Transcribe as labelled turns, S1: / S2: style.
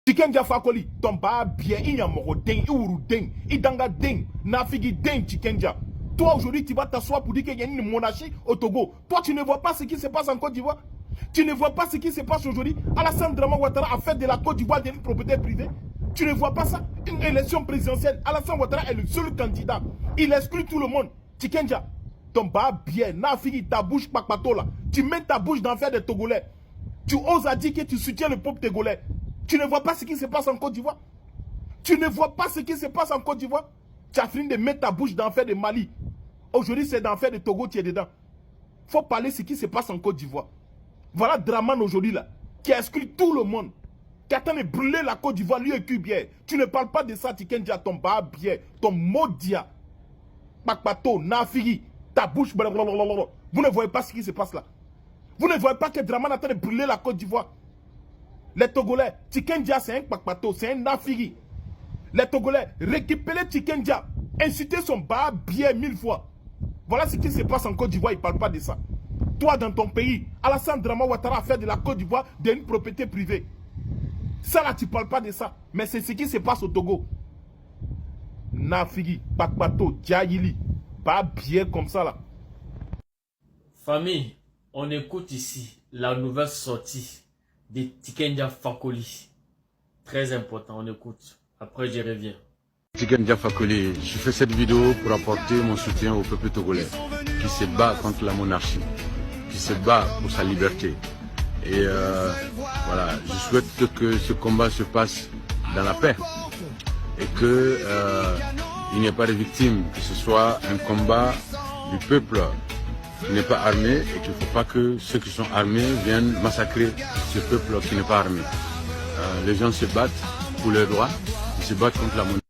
S1: Tikenja Fakoli, ton ba bien, il y a moro ding, uru ding, idanga ding, nafigi ding, Tikenja. Toi aujourd'hui tu vas t'asseoir pour dire qu'il y a une monarchie au Togo. Toi tu ne vois pas ce qui se passe en Côte d'Ivoire. Tu ne vois pas ce qui se passe aujourd'hui. Alassane Draman Ouattara a fait de la Côte d'Ivoire une propriété privée. Tu ne vois pas ça. Une élection présidentielle. Alassane Ouattara est le seul candidat. Il exclut tout le monde. Tikenja, ton bas bien, nafigi ta bouche pakpato là. Tu mets ta bouche dans faire des Togolais. Tu oses à dire que tu soutiens le peuple togolais. Tu ne vois pas ce qui se passe en Côte d'Ivoire. Tu ne vois pas ce qui se passe en Côte d'Ivoire. Tu as fini de mettre ta bouche dans faire de Mali. Aujourd'hui, c'est dans faire de Togo, tu es dedans. Il faut parler de ce qui se passe en Côte d'Ivoire. Voilà Draman aujourd'hui là, qui a exclu tout le monde. Qui attend de brûler la Côte d'Ivoire, lui et Cubier. Tu ne parles pas de ça, Tikenja, ton barbier, ton maudia. Pakpato, Nafiri, ta bouche, blablabla. Vous ne voyez pas ce qui se passe là. Vous ne voyez pas que Draman attend de brûler la Côte d'Ivoire. Les Togolais, Tikenja, c'est un Pakpato, c'est un Nafiri. Les Togolais, récupérez Tikenja, insultez son barbier 1000 fois. Voilà ce qui se passe en Côte d'Ivoire, il ne parle pas de ça. Toi, dans ton pays, Alassane Draman Ouattara a fait de la Côte d'Ivoire une propriété privée. Ça là, tu ne parles pas de ça. Mais c'est ce qui se passe au Togo. Nafigi, Pakpato, Djaïli, pas bien comme ça là.
S2: Famille, on écoute ici la nouvelle sortie de Tikenja Fakoli. Très important, on écoute. Après, je reviens.
S3: Tikenja Fakoli, je fais cette vidéo pour apporter mon soutien au peuple togolais qui se bat contre la monarchie, qui se bat pour sa liberté. Et voilà, je souhaite que ce combat se passe dans la paix et que il n'y ait pas de victimes, que ce soit un combat du peuple qui n'est pas armé et qu'il ne faut pas que ceux qui sont armés viennent massacrer ce peuple qui n'est pas armé. Les gens se battent pour leurs droits, ils se battent contre la monarchie.